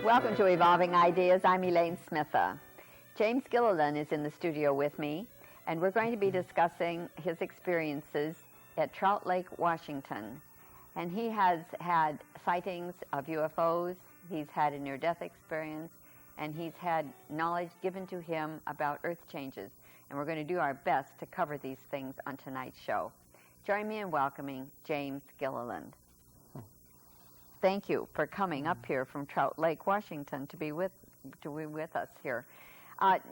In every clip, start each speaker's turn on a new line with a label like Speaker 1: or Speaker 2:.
Speaker 1: Welcome to Evolving Ideas. I'm Elaine Smitha. James Gililand is in the studio with me, and we're going to be discussing his experiences at Trout Lake, Washington. And he has had sightings of UFOs, he's had a near-death experience, and he's had knowledge given to him about earth changes. And we're going to do our best to cover these things on tonight's show. Join me in welcoming James Gililand. Thank you for coming up here from Trout Lake, Washington, to be with us here.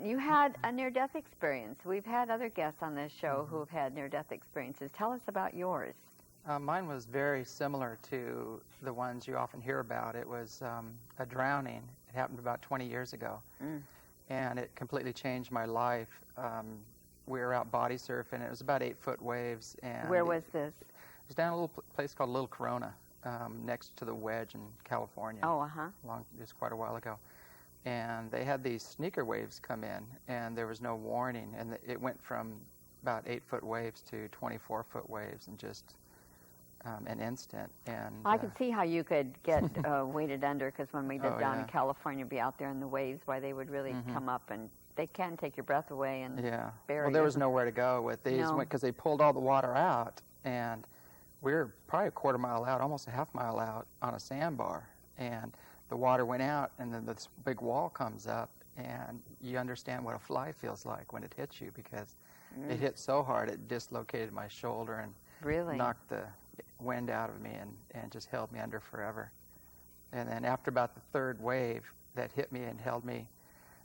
Speaker 1: You had a near-death experience. We've had other guests on this show who have had near-death experiences. Tell us about yours.
Speaker 2: Mine was very similar to the ones you often hear about. It was a drowning. It happened about 20 years ago, and it completely changed my life. We were out body surfing. It was about 8-foot waves. And
Speaker 1: where was this?
Speaker 2: It was down a little place called Little Corona, next to the Wedge in California.
Speaker 1: Oh,
Speaker 2: Just quite a while ago. And they had these sneaker waves come in, and there was no warning, and it went from about 8-foot waves to 24-foot waves in just an instant. And
Speaker 1: I could see how you could get weighted under, because when we lived down in California, be out there in the waves, why they would really come up, and they can take your breath away and bury
Speaker 2: Well, there was nowhere to go with these, because they pulled all the water out, and we were probably a quarter mile out, almost a half mile out on a sandbar, and the water went out, and then this big wall comes up, and you understand what a fly feels like when it hits you, because it hit so hard it dislocated my shoulder and
Speaker 1: really
Speaker 2: knocked the wind out of me and just held me under forever. And then after about the third wave that hit me and held me,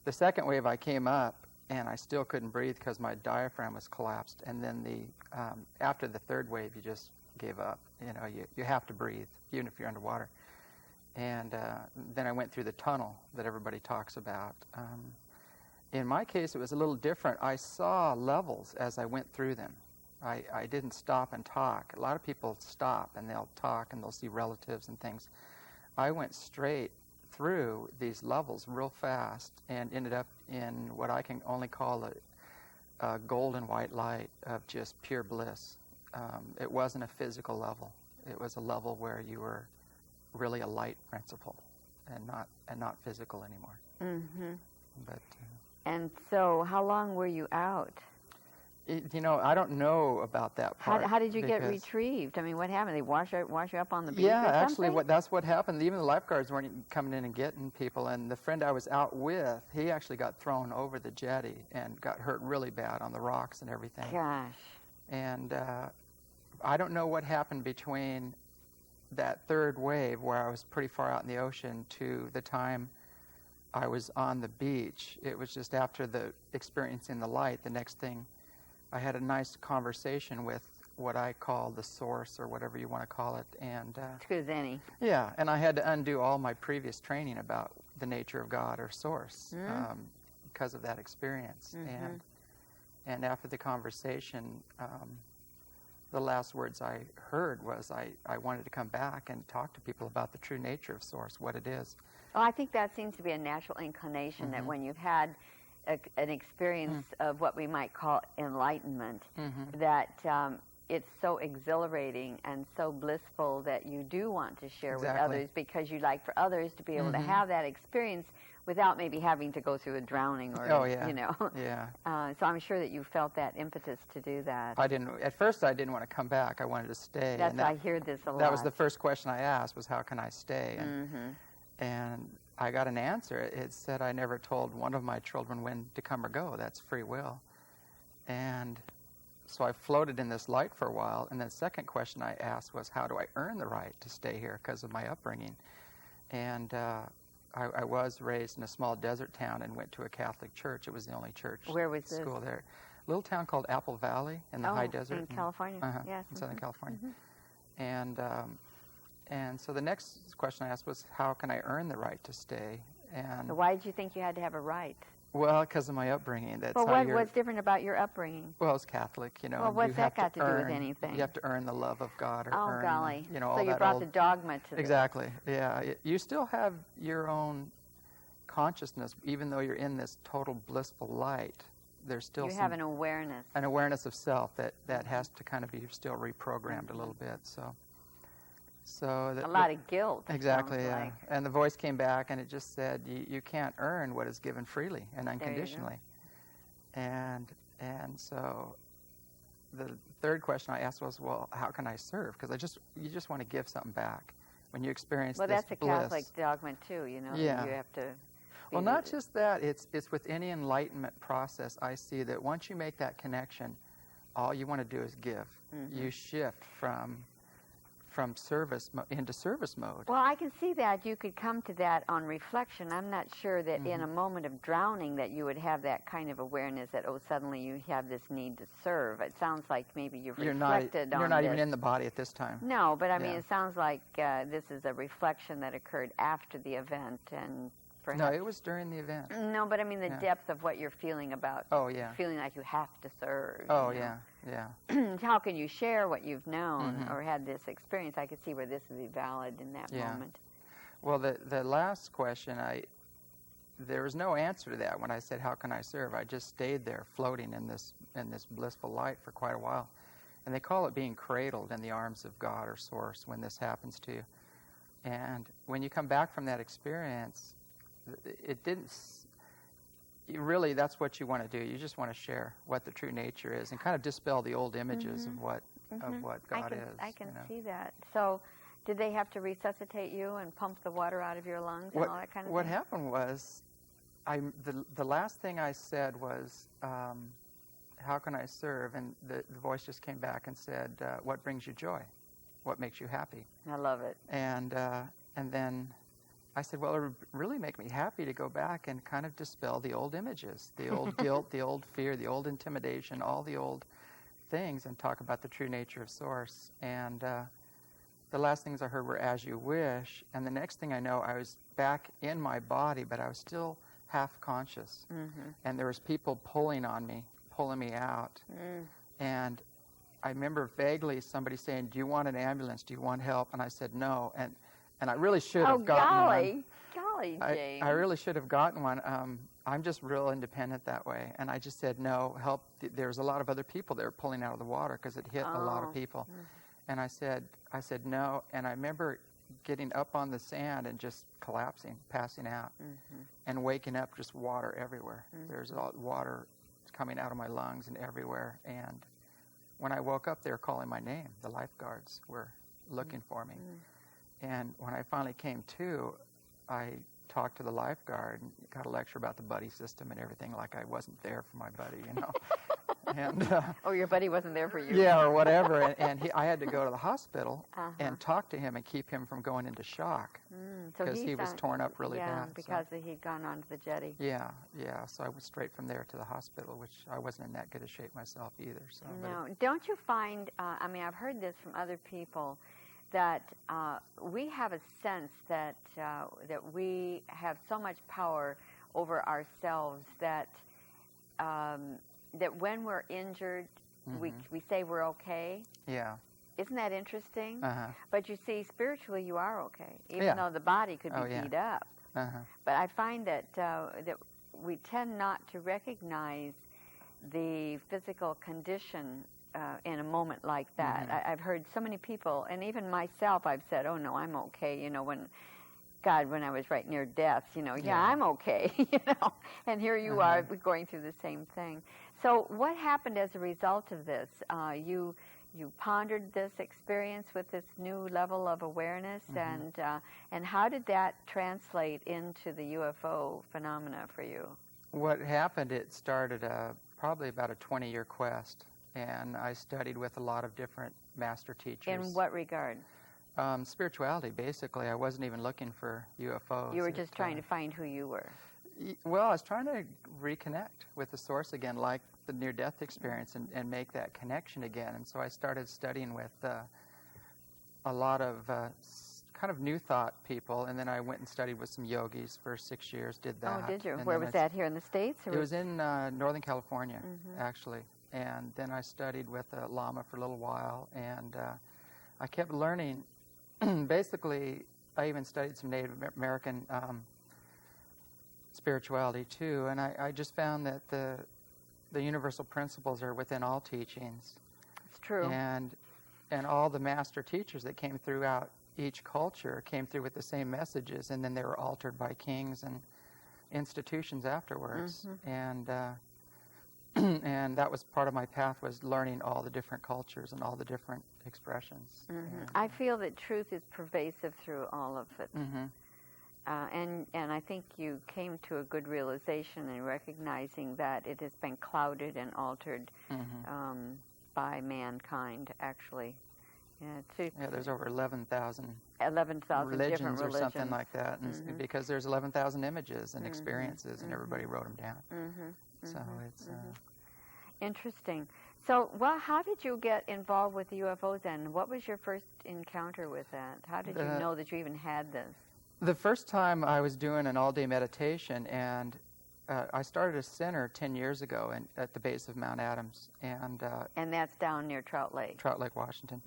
Speaker 2: the second wave I came up, and I still couldn't breathe because my diaphragm was collapsed. And then after the third wave, you just gave up. You have to breathe, even if you're underwater. And then I went through the tunnel that everybody talks about. In my case, it was a little different. I saw levels as I went through them. I didn't stop and talk. A lot of people stop, and they'll talk, and they'll see relatives and things. I went straight through these levels real fast and ended up in what I can only call a golden white light of just pure bliss. It wasn't a physical level. It was a level where you were really a light principle and not physical anymore. But
Speaker 1: and so how long were you out?
Speaker 2: I don't know about that part.
Speaker 1: How did you get retrieved? I mean, what happened? They wash you up on the beach?
Speaker 2: Yeah,
Speaker 1: or
Speaker 2: actually, that's what happened. Even the lifeguards weren't coming in and getting people. And the friend I was out with, he actually got thrown over the jetty and got hurt really bad on the rocks and everything.
Speaker 1: Gosh.
Speaker 2: And I don't know what happened between that third wave, where I was pretty far out in the ocean, to the time I was on the beach. It was just after the experiencing the light. The next thing, I had a nice conversation with what I call the source, or whatever you want to call it. And
Speaker 1: true as any.
Speaker 2: Yeah, and I had to undo all my previous training about the nature of God or source because of that experience. And after the conversation, the last words I heard was I wanted to come back and talk to people about the true nature of source, what it is.
Speaker 1: Oh, I think that seems to be a natural inclination, that when you've had an experience of what we might call enlightenment, that it's so exhilarating and so blissful that you do want to share with others, because you like for others to be able to have that experience without maybe having to go through a drowning or, so I'm sure that you felt that impetus to do that.
Speaker 2: At first I didn't want to come back. I wanted to stay.
Speaker 1: That's why I hear this a lot.
Speaker 2: That was the first question I asked, was how can I stay? And I got an answer. It said I never told one of my children when to come or go. That's free will. And so I floated in this light for a while. And the second question I asked was, how do I earn the right to stay here because of my upbringing? And I was raised in a small desert town and went to a Catholic church. It was the only church school there. A little town called Apple Valley in the high desert.
Speaker 1: In California. Yes.
Speaker 2: In Southern California. And so the next question I asked was, how can I earn the right to stay? And
Speaker 1: so why did you think you had to have a right?
Speaker 2: Well, because of my upbringing. That's
Speaker 1: what's different about your upbringing?
Speaker 2: Well, it's Catholic,
Speaker 1: Well, what's that got to do with anything?
Speaker 2: You have to earn the love of God, or
Speaker 1: earn, golly.
Speaker 2: all
Speaker 1: so you
Speaker 2: that
Speaker 1: brought the dogma to this.
Speaker 2: Exactly, yeah. You still have your own consciousness, even though you're in this total blissful light. There's still
Speaker 1: you have an awareness.
Speaker 2: An awareness of self that has to kind of be still reprogrammed a little bit. So
Speaker 1: a lot of guilt.
Speaker 2: Exactly,
Speaker 1: sounds
Speaker 2: yeah.
Speaker 1: like.
Speaker 2: And the voice came back, and it just said, you can't earn what is given freely and unconditionally. And so the third question I asked was, well, how can I serve? Because you just want to give something back when you experience this bliss.
Speaker 1: Well, that's a Catholic dogma too, you know.
Speaker 2: Yeah.
Speaker 1: You have to.
Speaker 2: Well, not just that. It's with any enlightenment process. I see that once you make that connection, all you want to do is give.
Speaker 1: Mm-hmm.
Speaker 2: You shift from service into service mode.
Speaker 1: Well, I can see that you could come to that on reflection. I'm not sure that in a moment of drowning that you would have that kind of awareness that, oh, suddenly you have this need to serve. It sounds like maybe you've reflected on
Speaker 2: You're not
Speaker 1: this.
Speaker 2: even in the body at this time.
Speaker 1: No, but I mean, it sounds like this is a reflection that occurred after the event, and perhaps...
Speaker 2: No, it was during the event.
Speaker 1: No, but I mean the depth of what you're feeling about.
Speaker 2: Oh, yeah.
Speaker 1: Feeling like you have to serve.
Speaker 2: Oh,
Speaker 1: you know?
Speaker 2: yeah.
Speaker 1: How can you share what you've known or had this experience? I could see where this would be valid in that moment.
Speaker 2: Well, the last question, there was no answer to that when I said, how can I serve? I just stayed there floating in this blissful light for quite a while. And they call it being cradled in the arms of God or Source when this happens to you. And when you come back from that experience, it didn't... Really, that's what you want to do. You just want to share what the true nature is and kind of dispel the old images of what God is.
Speaker 1: I can see that. So, did they have to resuscitate you and pump the water out of your lungs and all that kind of
Speaker 2: What
Speaker 1: thing?
Speaker 2: happened was, the last thing I said was, how can I serve? And the voice just came back and said, what brings you joy? What makes you happy?
Speaker 1: I love it.
Speaker 2: And then I said, well, it would really make me happy to go back and kind of dispel the old images, the old guilt, the old fear, the old intimidation, all the old things, and talk about the true nature of Source. And the last things I heard were, as you wish. And the next thing I know, I was back in my body, but I was still half conscious. And there was people pulling on me, pulling me out. And I remember vaguely somebody saying, do you want an ambulance? Do you want help? And I said, no. And I really should have gotten one.
Speaker 1: Golly, James.
Speaker 2: I really should have gotten one. I'm just real independent that way. And I just said, no, help. There's a lot of other people that were pulling out of the water because it hit a lot of people. And I said no. And I remember getting up on the sand and just collapsing, passing out, and waking up, just water everywhere. There's water coming out of my lungs and everywhere. And when I woke up, they were calling my name. The lifeguards were looking for me. And when I finally came to, I talked to the lifeguard and got a lecture about the buddy system and everything, like I wasn't there for my buddy, you know. And
Speaker 1: oh, your buddy wasn't there for you.
Speaker 2: Yeah, or whatever. And I had to go to the hospital and talk to him and keep him from going into shock because he was torn up really bad.
Speaker 1: Yeah, because he'd gone onto the jetty.
Speaker 2: Yeah. So I went straight from there to the hospital, which I wasn't in that good a shape myself either. So.
Speaker 1: No, don't you find? I mean, I've heard this from other people, that we have a sense that that we have so much power over ourselves that that when we're injured, we say we're okay.
Speaker 2: Yeah.
Speaker 1: Isn't that interesting? But you see, spiritually, you are okay, even though the body could be beat up. But I find that that we tend not to recognize the physical condition in a moment like that. I've heard so many people, and even myself, I've said, oh, no, I'm okay, you know, when I was right near death, you know, I'm okay, you know, and here you are going through the same thing. So what happened as a result of this? You pondered this experience with this new level of awareness, and how did that translate into the UFO phenomena for you?
Speaker 2: What happened, it started probably about a 20-year quest. And I studied with a lot of different master teachers.
Speaker 1: In what regard?
Speaker 2: Spirituality, basically. I wasn't even looking for UFOs.
Speaker 1: You were just trying to find who you were.
Speaker 2: Well, I was trying to reconnect with the Source again, like the near-death experience, and make that connection again. And so I started studying with a lot of kind of new thought people, and then I went and studied with some yogis for 6 years, did that.
Speaker 1: Oh, did you? Where was that, here in the States?
Speaker 2: It was in Northern California, actually. And then I studied with a Lama for a little while, and I kept learning. Basically, I even studied some Native American spirituality too, and I just found that the universal principles are within all teachings.
Speaker 1: It's true.
Speaker 2: And all the master teachers that came throughout each culture came through with the same messages, and then they were altered by kings and institutions afterwards. And and that was part of my path, was learning all the different cultures and all the different expressions.
Speaker 1: I feel that truth is pervasive through all of it. And I think you came to a good realization in recognizing that it has been clouded and altered by mankind, actually.
Speaker 2: There's over 11,000
Speaker 1: different religions
Speaker 2: or something like that, and because there's 11,000 images and experiences, and everybody wrote them down. So it's
Speaker 1: interesting. So, well, how did you get involved with UFOs then? What was your first encounter with that? How did you know that you even had this?
Speaker 2: The first time I was doing an all-day meditation, and I started a center 10 years ago at the base of Mount Adams. And
Speaker 1: that's down near Trout Lake.
Speaker 2: Trout Lake, Washington.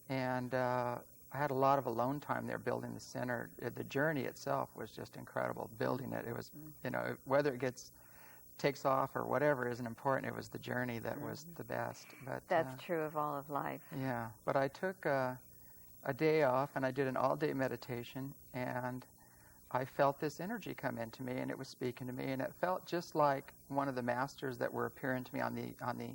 Speaker 2: And I had a lot of alone time there building the center. The journey itself was just incredible, building it. It was, whether it takes off or whatever isn't important. It was the journey that was the best. But
Speaker 1: that's true of all of life.
Speaker 2: Yeah, but I took a day off, and I did an all-day meditation, and I felt this energy come into me, and it was speaking to me, and it felt just like one of the masters that were appearing to me on the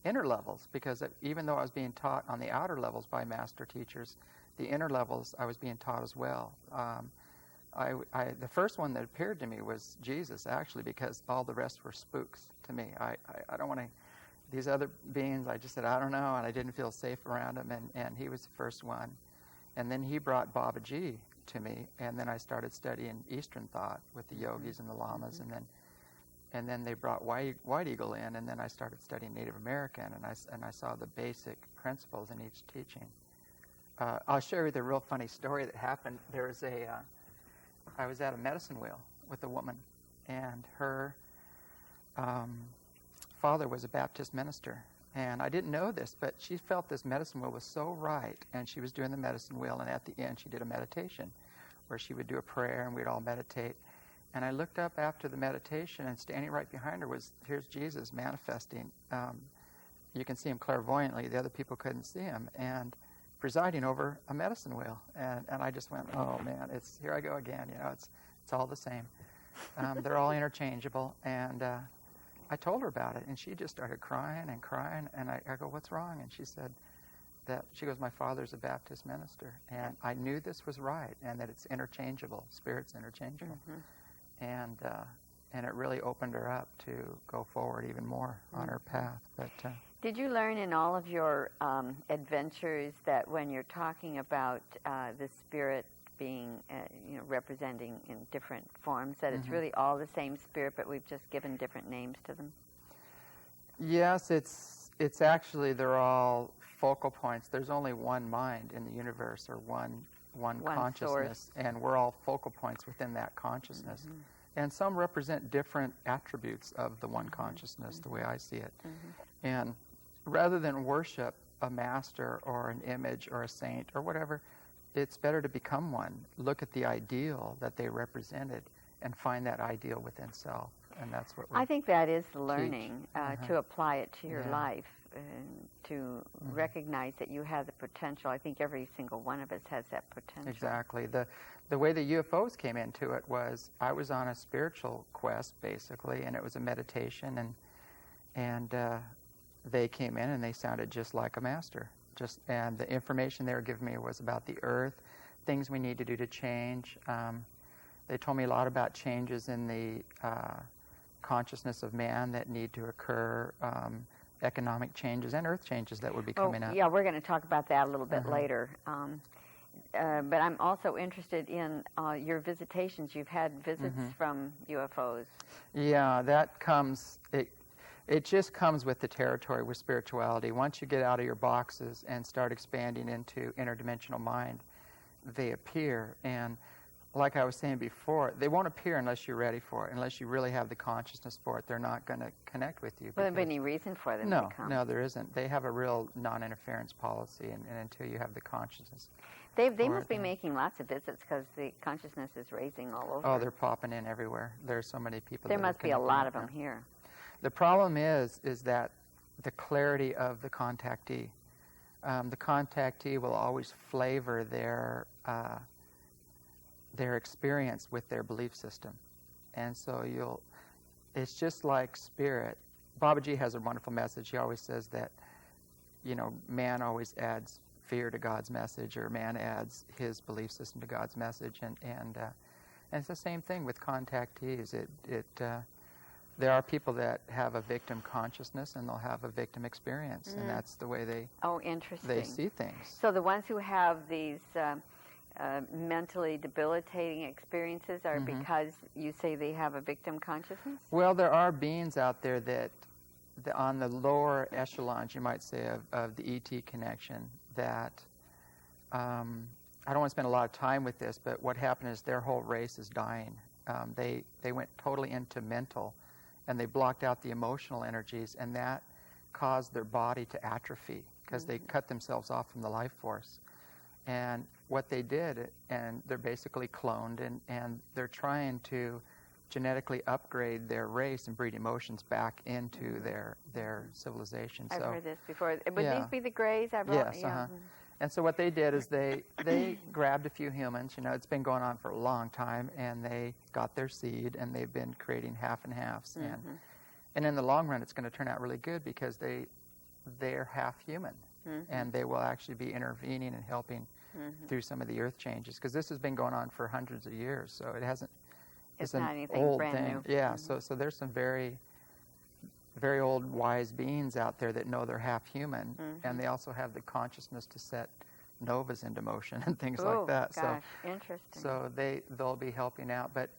Speaker 2: inner levels, because even though I was being taught on the outer levels by master teachers, the inner levels I was being taught as well. The first one that appeared to me was Jesus, actually, because all the rest were spooks to me. I don't want to. These other beings, I just said, I don't know, and I didn't feel safe around him, and he was the first one. And then he brought Babaji to me, and then I started studying Eastern thought with the yogis and the lamas, and then they brought White Eagle in, and then I started studying Native American, and I saw the basic principles in each teaching. I'll show you the real funny story that happened. I was at a medicine wheel with a woman, and her father was a Baptist minister. And I didn't know this, but she felt this medicine wheel was so right, and she was doing the medicine wheel, and at the end she did a meditation where she would do a prayer and we'd all meditate. And I looked up after the meditation, and standing right behind her here's Jesus manifesting. You can see him clairvoyantly. The other people couldn't see him, and presiding over a medicine wheel. And I just went, oh man, here I go again. It's all the same. They're all interchangeable. And I told her about it, and she just started crying, and I go, what's wrong? And she said she goes, my father's a Baptist minister, and I knew this was right, and that it's interchangeable, spirit's interchangeable. And it really opened her up to go forward even more on her path. But
Speaker 1: did you learn in all of your adventures that when you're talking about the spirit being, representing in different forms, that it's really all the same spirit, but we've just given different names to them?
Speaker 2: Yes, it's actually, they're all focal points. There's only one mind in the universe, or one consciousness, source. And we're all focal points within that consciousness. And some represent different attributes of the one consciousness, the way I see it. And rather than worship a master or an image or a saint or whatever, it's better to become one. Look at the ideal that they represented and find that ideal within self. And that's what I
Speaker 1: think that is the learning, to apply it to your life, and to recognize that you have the potential. I think every single one of us has that potential.
Speaker 2: Exactly. The way the UFOs came into it was, I was on a spiritual quest, basically, and it was a meditation, and they came in and they sounded just like a master. And the information they were giving me was about the earth, things we need to do to change. They told me a lot about changes in the consciousness of man that need to occur, economic changes and earth changes that would be coming up.
Speaker 1: Yeah, we're going to talk about that a little bit later. But I'm also interested in your visitations. You've had visits from UFOs.
Speaker 2: Yeah, that comes... It just comes with the territory with spirituality. Once you get out of your boxes and start expanding into interdimensional mind, they appear. And like I was saying before, they won't appear unless you're ready for it, unless you really have the consciousness for it. They're not going to connect with you.
Speaker 1: Well, there be any reason for them to come?
Speaker 2: No, there isn't. They have a real non-interference policy, and until you have the consciousness.
Speaker 1: They must be making lots of visits, because the consciousness is raising all over.
Speaker 2: Oh, they're popping in everywhere. There's so many people.
Speaker 1: There must be a lot of them here.
Speaker 2: The problem is that the clarity of the contactee. the contactee will always flavor their experience with their belief system. And so it's just like spirit. Babaji has a wonderful message. He always says that, man always adds fear to God's message, or man adds his belief system to God's message. And it's the same thing with contactees. There are people that have a victim consciousness, and they'll have a victim experience, and that's the way they see things.
Speaker 1: So the ones who have these mentally debilitating experiences are because you say they have a victim consciousness?
Speaker 2: Well, there are beings out there that on the lower echelons, you might say, of the ET connection, that I don't want to spend a lot of time with this, but what happened is their whole race is dying. They went totally into mental, and they blocked out the emotional energies, and that caused their body to atrophy because they cut themselves off from the life force. And what they did, and they're basically cloned, and they're trying to genetically upgrade their race and breed emotions back into their civilization.
Speaker 1: I've heard this before. Would these be the Greys?
Speaker 2: Yes. And so what they did is they grabbed a few humans. It's been going on for a long time, and they got their seed, and they've been creating half and halves. And in the long run, it's going to turn out really good because they're half human, and they will actually be intervening and helping through some of the earth changes, because this has been going on for hundreds of years, so it hasn't.
Speaker 1: It's not anything
Speaker 2: old
Speaker 1: brand
Speaker 2: thing.
Speaker 1: new.
Speaker 2: Yeah. So there's some very, very old wise beings out there that know they're half human, and they also have the consciousness to set novas into motion and things like that.
Speaker 1: Gosh, interesting.
Speaker 2: So they'll be helping out. But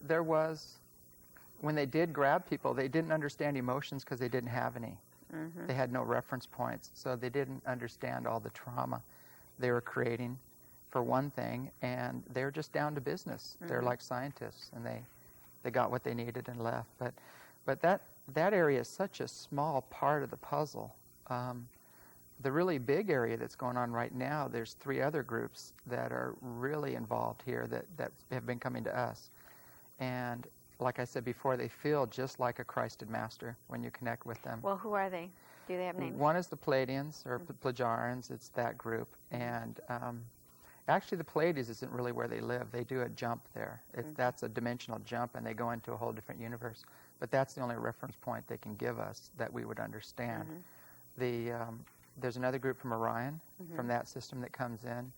Speaker 2: when they did grab people, they didn't understand emotions because they didn't have any. They had no reference points, so they didn't understand all the trauma they were creating, for one thing, and they're just down to business. They're like scientists, and they got what they needed and left. But that area is such a small part of the puzzle. The really big area that's going on right now, there's 3 other groups that are really involved here that have been coming to us. And like I said before, they feel just like a Christed Master when you connect with them.
Speaker 1: Well, who are they? Do they have names?
Speaker 2: One is the Pleiadians, or Plejarians. It's that group. And actually, the Pleiades isn't really where they live. They do a jump there. That's a dimensional jump, and they go into a whole different universe. But that's the only reference point they can give us that we would understand. There's another group from Orion, from that system, that comes in.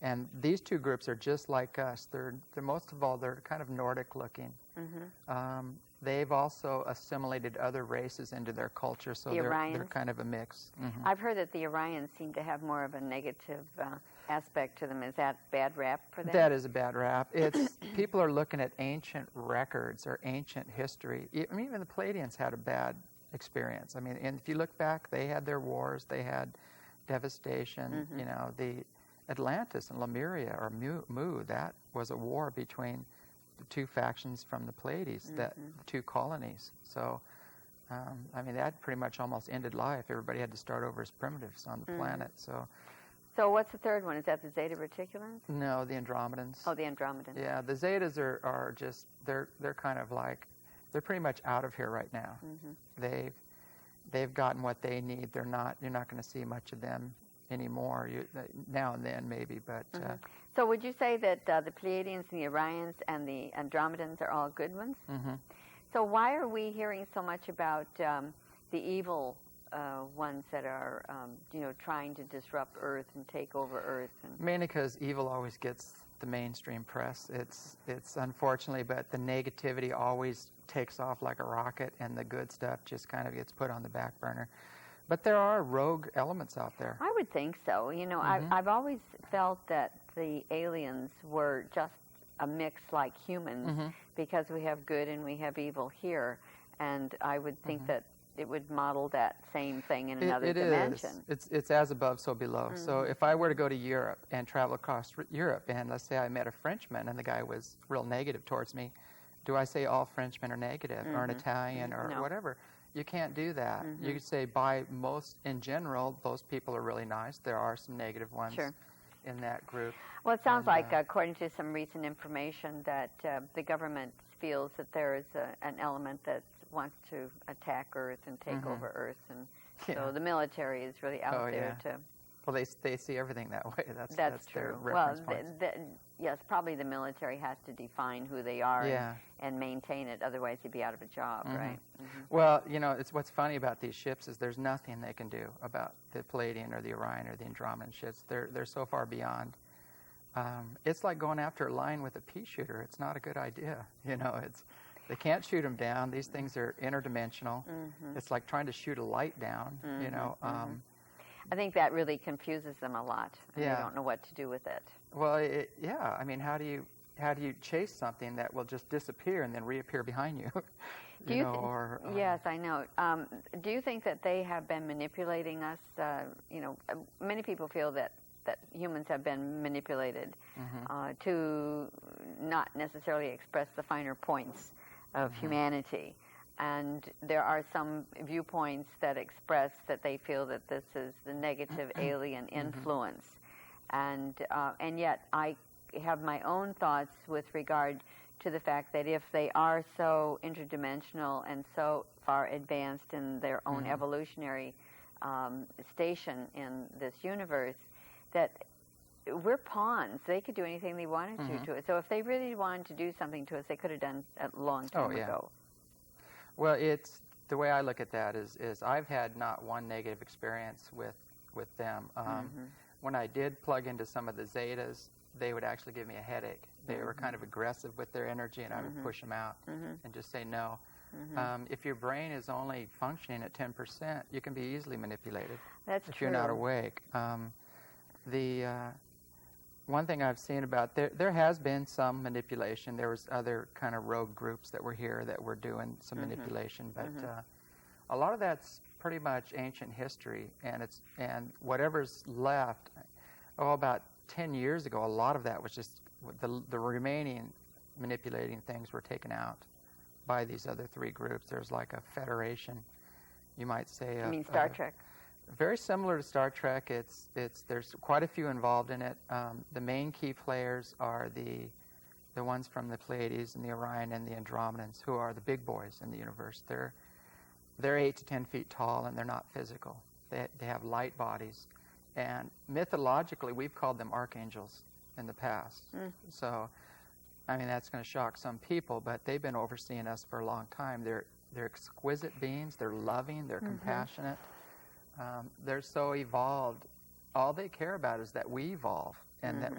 Speaker 2: And these 2 groups are just like us. They're most of all, they're kind of Nordic looking. They've also assimilated other races into their culture, so they're kind of a mix.
Speaker 1: I've heard that the Orions seem to have more of a negative aspect to them. Is that bad rap for them?
Speaker 2: That is a bad rap. It's people are looking at ancient records or ancient history. I mean, even the Pleiadians had a bad experience. I mean, and if you look back, they had their wars, they had devastation. The Atlantis and Lemuria, or Mu, that was a war between the 2 factions from the Pleiades, the 2 colonies. So, I mean, that pretty much almost ended life. Everybody had to start over as primitives on the planet.
Speaker 1: So what's the third one? Is that the Zeta Reticulans?
Speaker 2: No, the Andromedans.
Speaker 1: Oh, the Andromedans.
Speaker 2: Yeah, the Zetas are just, they're kind of like, they're pretty much out of here right now. They've gotten what they need. You're not going to see much of them anymore. Now and then maybe, but.
Speaker 1: So would you say that the Pleiadians and the Orions and the Andromedans are all good ones? So why are we hearing so much about the evil ones that are, trying to disrupt Earth and take over Earth?
Speaker 2: Mainly because evil always gets the mainstream press. It's unfortunately, but the negativity always takes off like a rocket, and the good stuff just kind of gets put on the back burner. But there are rogue elements out there.
Speaker 1: I would think so. I've always felt that the aliens were just a mix like humans, because we have good and we have evil here, and I would think that it would model that same thing in another dimension.
Speaker 2: It's as above, so below. So if I were to go to Europe and travel across Europe, and let's say I met a Frenchman and the guy was real negative towards me, do I say all Frenchmen are negative, or an Italian, or whatever? You can't do that. You could say in general, those people are really nice. There are some negative ones in that group.
Speaker 1: Well, it sounds like, according to some recent information, that the government feels that there is an element that wants to attack Earth and take over Earth, and so the military is really out there to
Speaker 2: Well, they see everything that way. That's
Speaker 1: true.
Speaker 2: Their reference points.
Speaker 1: Yes, probably the military has to define who they are and maintain it. Otherwise, you'd be out of a job, right? Mm-hmm.
Speaker 2: Well, it's what's funny about these ships is there's nothing they can do about the Palladian or the Orion or the Andromedan ships. They're so far beyond. It's like going after a lion with a pea shooter. It's not a good idea. They can't shoot them down. These things are interdimensional. Mm-hmm. It's like trying to shoot a light down. Mm-hmm.
Speaker 1: I think that really confuses them a lot. They don't know what to do with it.
Speaker 2: Well, I mean, how do you chase something that will just disappear and then reappear behind you?
Speaker 1: Yes, I know. Do you think that they have been manipulating us? Many people feel that humans have been manipulated to not necessarily express the finer points of humanity. And there are some viewpoints that express that they feel that this is the negative alien influence. And yet I have my own thoughts with regard to the fact that if they are so interdimensional and so far advanced in their own evolutionary station in this universe, that we're pawns. They could do anything they wanted to it. So if they really wanted to do something to us, they could have done it a long time ago.
Speaker 2: Well, it's the way I look at that is I've had not one negative experience with them. When I did plug into some of the Zetas, they would actually give me a headache. They were kind of aggressive with their energy, and I would push them out and just say no. If your brain is only functioning at 10%, you can be easily manipulated.
Speaker 1: That's
Speaker 2: if
Speaker 1: true.
Speaker 2: You're not awake. The one thing I've seen about there has been some manipulation. There was other kind of rogue groups that were here that were doing some manipulation, but a lot of that's pretty much ancient history, and whatever's left. About 10 years ago, a lot of that was just the remaining manipulating things were taken out by these other three groups. There's like a federation, you might say.
Speaker 1: You mean Star Trek?
Speaker 2: Very similar to Star Trek. There's quite a few involved in it. The main key players are the ones from the Pleiades and the Orion and the Andromedans, who are the big boys in the universe. They're 8 to 10 feet tall, and they're not physical. They have light bodies, and mythologically, we've called them archangels in the past. So, I mean, that's going to shock some people, but they've been overseeing us for a long time. They're exquisite beings. They're loving. They're compassionate. They're so evolved. All they care about is that we evolve, and that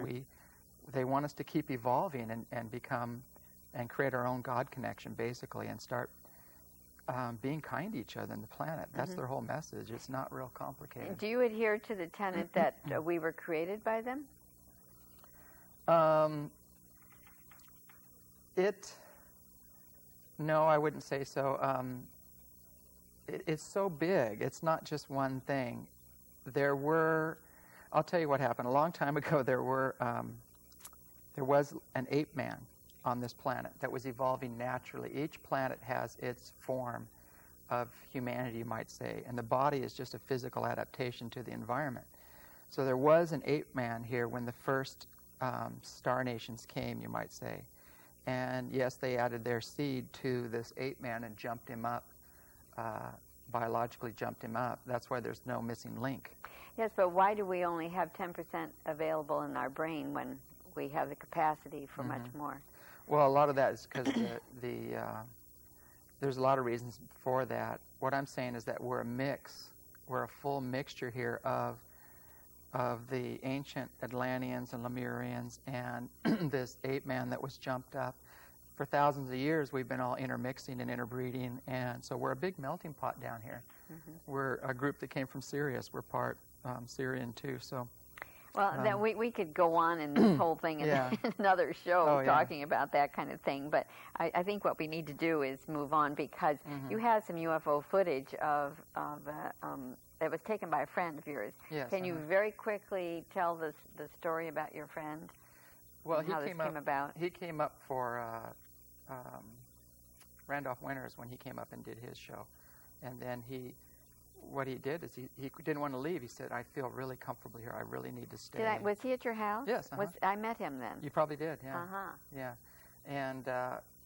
Speaker 2: they want us to keep evolving and become and create our own God connection, basically, and start being kind to each other on the planet. That's their whole message. It's not real complicated.
Speaker 1: Do you adhere to the tenet that we were created by them?
Speaker 2: No, I wouldn't say so. It's so big. It's not just one thing. I'll tell you what happened. A long time ago, there was an ape man on this planet that was evolving naturally. Each planet has its form of humanity, you might say, and the body is just a physical adaptation to the environment. So there was an ape man here when the first star nations came, you might say. And yes, they added their seed to this ape man and jumped him up, biologically jumped him up. That's why there's no missing link.
Speaker 1: Yes, but why do we only have 10% available in our brain when we have the capacity for much more?
Speaker 2: Well, a lot of that is because there's a lot of reasons for that. What I'm saying is that we're a mix. We're a full mixture here of the ancient Atlanteans and Lemurians and this ape man that was jumped up. For thousands of years, we've been all intermixing and interbreeding, and so we're a big melting pot down here. We're a group that came from Sirius. We're part Syrian too. So.
Speaker 1: Well, then we could go on in this whole thing in another show talking about that kind of thing, but I think what we need to do is move on, because you have some UFO footage that was taken by a friend of yours.
Speaker 2: Yes,
Speaker 1: Can you very quickly tell the story about your friend?
Speaker 2: Well,
Speaker 1: how this came about?
Speaker 2: He came up for Randolph Winters when he came up and did his show, and then what he did is he didn't want to leave. He said, "I feel really comfortable here. I really need to stay."
Speaker 1: Was he at your house?
Speaker 2: Yes.
Speaker 1: I met him then.
Speaker 2: You probably did, yeah. Yeah.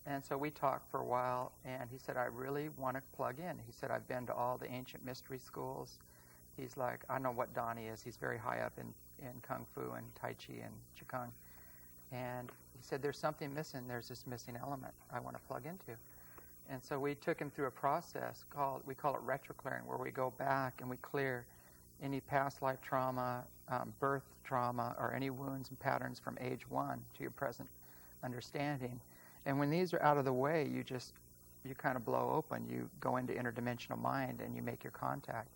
Speaker 2: And so we talked for a while, and he said, "I really want to plug in." He said, "I've been to all the ancient mystery schools. he's like, I know what Dan is. He's very high up in Kung Fu and Tai Chi and Qigong. And he said, there's something missing. There's this missing element I want to plug into. And so we took him through a process we call it retroclearing, where we go back and we clear any past life trauma, birth trauma, or any wounds and patterns from age 1 to your present understanding. And when these are out of the way, you kind of blow open. You go into interdimensional mind and you make your contact.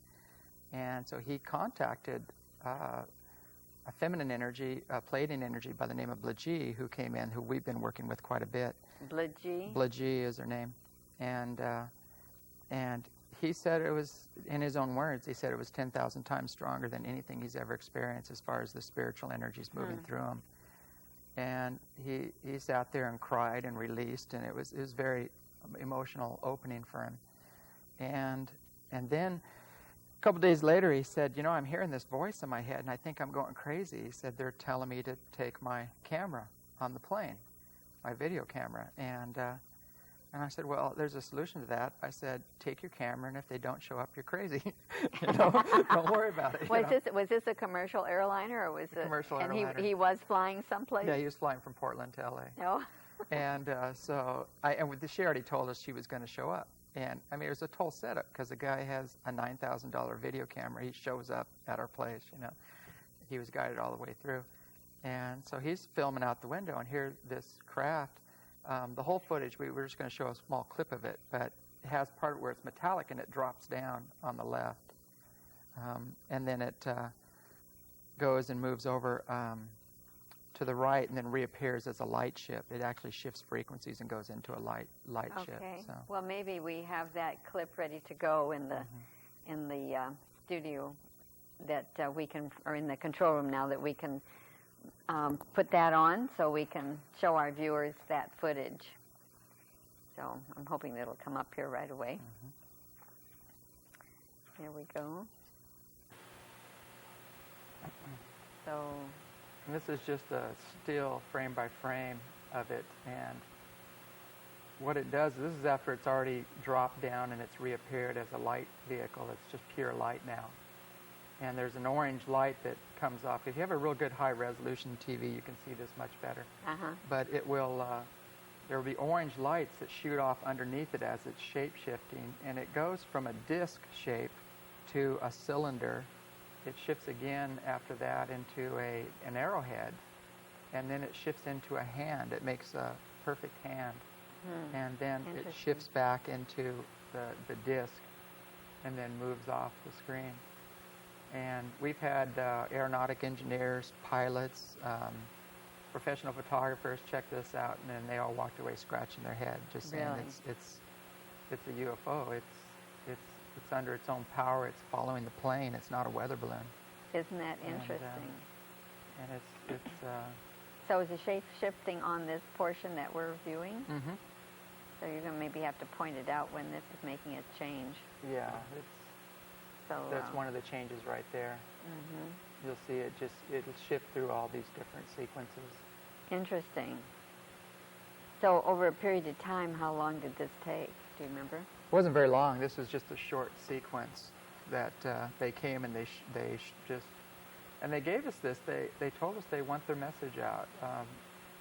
Speaker 2: And so he contacted a feminine energy, a Pleiadian energy by the name of Blaji, who came in, who we've been working with quite a bit.
Speaker 1: Blaji?
Speaker 2: Blaji is her name. And he said it was, in his own words, he said it was 10,000 times stronger than anything he's ever experienced as far as the spiritual energies moving through him. And he sat there and cried and released, and it was very emotional opening for him. And then a couple days later he said, I'm hearing this voice in my head and I think I'm going crazy. He said, they're telling me to take my camera on the plane, my video camera. And I said, well, there's a solution to that. I said, take your camera, and if they don't show up, you're crazy. Don't worry about it.
Speaker 1: Was this a commercial airliner, or was it?
Speaker 2: Commercial airliner.
Speaker 1: And he was flying someplace?
Speaker 2: Yeah, he was flying from Portland to L.A.
Speaker 1: No.
Speaker 2: And she already told us she was going to show up. And, it was a total setup, because the guy has a $9,000 video camera. He shows up at our place, He was guided all the way through. And so he's filming out the window, and here this craft, the whole footage, we're just going to show a small clip of it, but it has part where it's metallic and it drops down on the left. And then it goes and moves over to the right and then reappears as a light ship. It actually shifts frequencies and goes into a light ship.
Speaker 1: Okay.
Speaker 2: So.
Speaker 1: Well, maybe we have that clip ready to go in the studio that we can, or in the control room now, that we can put that on so we can show our viewers that footage. So I'm hoping that it'll come up here right away. There we go. So.
Speaker 2: And this is just a still frame by frame of it, and what it does, this is after it's already dropped down and it's reappeared as a light vehicle. It's just pure light now. And there's an orange light that comes off. If you have a real good high-resolution TV, you can see this much better. But it will, there will be orange lights that shoot off underneath it as it's shape-shifting, and it goes from a disc shape to a cylinder. It shifts again after that into an arrowhead, and then it shifts into a hand. It makes a perfect hand. And then it shifts back into the disc and then moves off the screen. And we've had aeronautic engineers, pilots, professional photographers check this out, and then they all walked away scratching their head, just saying it's a UFO. It's under its own power. It's following the plane. It's not a weather balloon.
Speaker 1: Isn't that interesting?
Speaker 2: And it's
Speaker 1: so is the shape shifting on this portion that we're viewing? So you're going to maybe have to point it out when this is making a change.
Speaker 2: Yeah,
Speaker 1: so
Speaker 2: that's one of the changes right there. You'll see it'll shift through all these different sequences.
Speaker 1: Interesting. So over a period of time, how long did this take? Do you remember?
Speaker 2: It wasn't very long. This was just a short sequence that they came and and they gave us this. They told us they want their message out.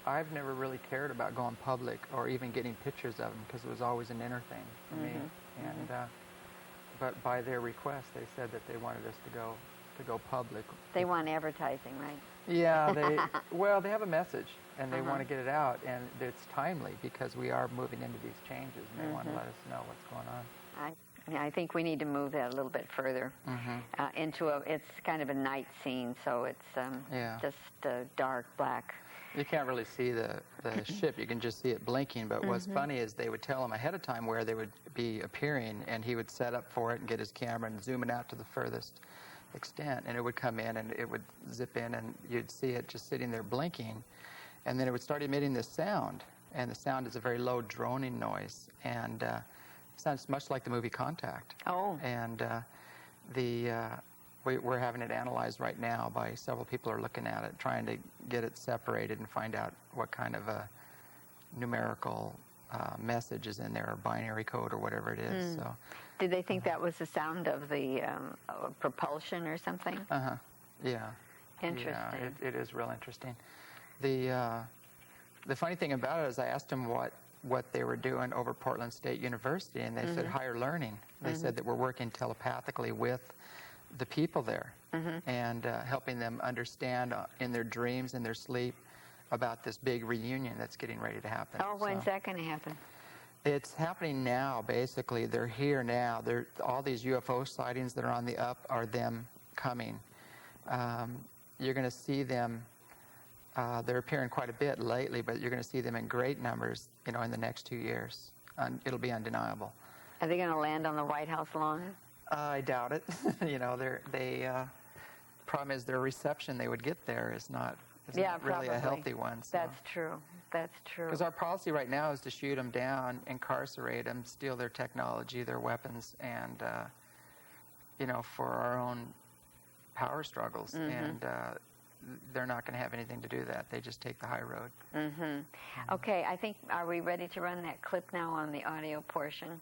Speaker 2: I've never really cared about going public or even getting pictures of them, because it was always an inner thing for me. And but by their request, they said that they wanted us to go public.
Speaker 1: They want advertising, right?
Speaker 2: Yeah, they have a message, and they want to get it out, and it's timely because we are moving into these changes, and they want to let us know what's going on.
Speaker 1: I think we need to move that a little bit further into it's kind of a night scene, so it's just dark black.
Speaker 2: You can't really see the ship. You can just see it blinking. But what's funny is they would tell him ahead of time where they would be appearing, and he would set up for it and get his camera and zoom it out to the furthest extent. And it would come in, and it would zip in, and you'd see it just sitting there blinking. And then it would start emitting this sound. And the sound is a very low droning noise. And it sounds much like the movie Contact.
Speaker 1: Oh.
Speaker 2: And we're having it analyzed right now by several people are looking at it, trying to get it separated and find out what kind of a numerical messages in there, or binary code, or whatever it is. So,
Speaker 1: did they think that was the sound of the propulsion or something?
Speaker 2: Yeah.
Speaker 1: Interesting.
Speaker 2: Yeah, it is real interesting. The funny thing about it is I asked them what they were doing over Portland State University, and they said higher learning. They said that we're working telepathically with the people there and helping them understand in their dreams and their sleep about this big reunion that's getting ready to happen.
Speaker 1: Oh, when's that going to happen?
Speaker 2: It's happening now, basically. They're here now. All these UFO sightings that are on the up are them coming. You're going to see them. They're appearing quite a bit lately, but you're going to see them in great numbers, in the next 2 years. It'll be undeniable.
Speaker 1: Are they going to land on the White House lawn?
Speaker 2: I doubt it. Problem is their reception they would get there is not really a healthy one. So.
Speaker 1: That's true. That's true.
Speaker 2: Because our policy right now is to shoot them down, incarcerate them, steal their technology, their weapons, and for our own power struggles. And they're not going to have anything to do that. They just take the high road.
Speaker 1: Okay, I think, are we ready to run that clip now on the audio portion?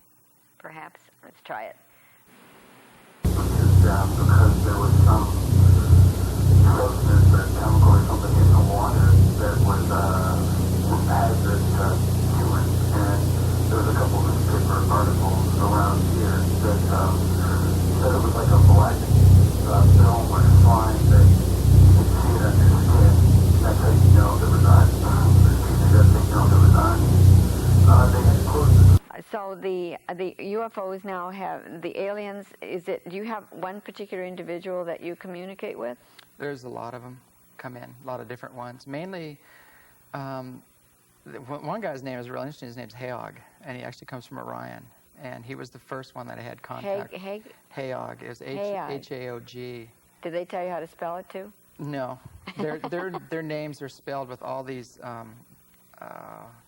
Speaker 1: Perhaps. Let's try it.
Speaker 3: Because there was some substance or chemical or something in the water that was hazardous to humans. And there was a couple of newspaper articles around here that said it was like a black film or slime that you could see it on your skin. That's how you know there was on. That's how you know there was on. They had closed it.
Speaker 1: So the UFOs now have, the aliens, do you have one particular individual that you communicate with?
Speaker 2: There's a lot of them come in, a lot of different ones. Mainly, one guy's name is real interesting. His name's Hayog, and he actually comes from Orion. And he was the first one that I had contact. Hayog. It was H-A-O-G.
Speaker 1: Did they tell you how to spell it too?
Speaker 2: No. Their names are spelled with all these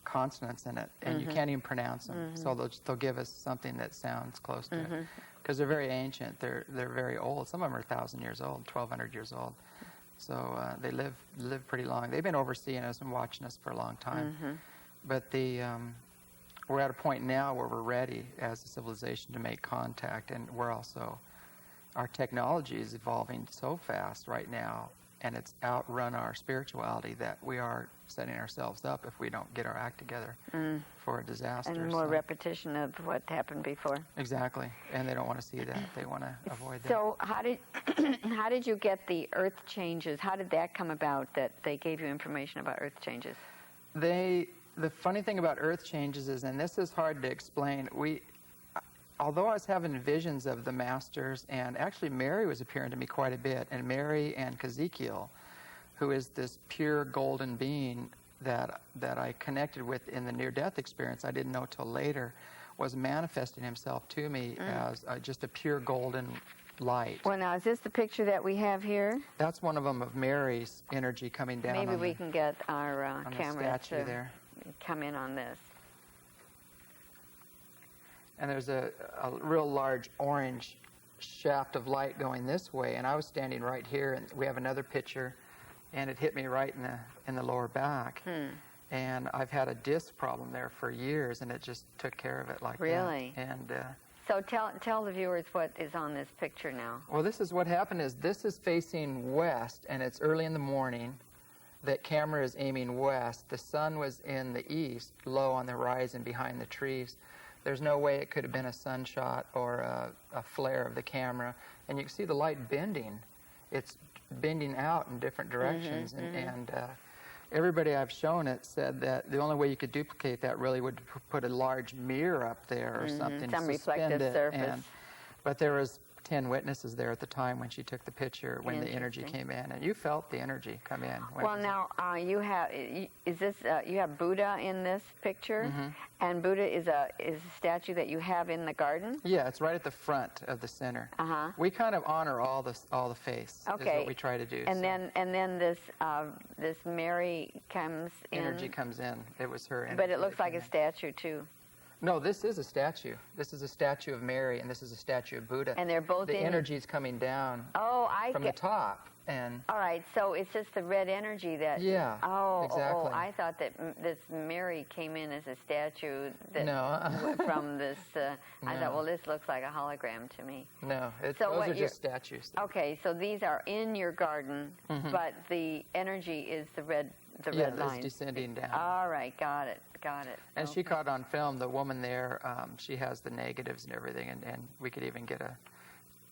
Speaker 2: consonants in it, and you can't even pronounce them. So they'll give us something that sounds close to it. Because they're very ancient. They're very old. Some of them are 1,000 years old, 1,200 years old. So they live pretty long. They've been overseeing us and watching us for a long time. But we're at a point now where we're ready as a civilization to make contact, and our technology is evolving so fast right now, and it's outrun our spirituality that we are setting ourselves up if we don't get our act together for a disaster.
Speaker 1: And more repetition of what happened before.
Speaker 2: Exactly, and they don't want to see that. They want to avoid that.
Speaker 1: So how did you get the earth changes? How did that come about, that they gave you information about earth changes?
Speaker 2: The funny thing about earth changes is, and this is hard to explain, although I was having visions of the masters, and actually Mary was appearing to me quite a bit, and Mary and Ezekiel, who is this pure golden being that I connected with in the near-death experience, I didn't know till later, was manifesting himself to me as just a pure golden light.
Speaker 1: Well, now, is this the picture that we have here?
Speaker 2: That's one of them of Mary's energy coming down.
Speaker 1: Maybe we can get our camera to
Speaker 2: there.
Speaker 1: Come in on this.
Speaker 2: And there's a real large orange shaft of light going this way, and I was standing right here, and we have another picture, and it hit me right in the lower back. And I've had a disc problem there for years, and it just took care of it like that.
Speaker 1: Really?
Speaker 2: And
Speaker 1: so tell the viewers what is on this picture now.
Speaker 2: Well, this is what happened is this is facing west, and it's early in the morning. That camera is aiming west. The sun was in the east, low on the horizon behind the trees. There's no way it could have been a sunshot or a flare of the camera. And you can see the light bending. It's bending out in different directions. And everybody I've shown it said that the only way you could duplicate that really would put a large mirror up there or something.
Speaker 1: Some
Speaker 2: suspend
Speaker 1: reflective
Speaker 2: it.
Speaker 1: surface.
Speaker 2: But there was 10 witnesses there at the time when she took the picture, when the energy came in, and you felt the energy come in.
Speaker 1: Well, now you have you have Buddha in this picture, and Buddha is a statue that you have in the garden.
Speaker 2: Yeah, it's right at the front of the center. We kind of honor all the faiths.
Speaker 1: Okay.
Speaker 2: Is what we try to do.
Speaker 1: And then this Mary comes in.
Speaker 2: Energy comes in. It was her energy.
Speaker 1: But it looks like a statue too.
Speaker 2: No, this is a statue. This is a statue of Mary, and this is a statue of Buddha.
Speaker 1: And they're both
Speaker 2: the energy is coming down from the top. And
Speaker 1: all right, so it's just the red energy that...
Speaker 2: Yeah, exactly.
Speaker 1: I thought that this Mary came in as a statue that
Speaker 2: No.
Speaker 1: from this... I
Speaker 2: No.
Speaker 1: thought, well, this looks like a hologram to me.
Speaker 2: No,
Speaker 1: So
Speaker 2: those are just statues.
Speaker 1: Okay, so these are in your garden, but the energy is the red line.
Speaker 2: Yeah, it's descending down.
Speaker 1: All right, got it.
Speaker 2: And she caught on film, the woman there, she has the negatives and everything, and we could even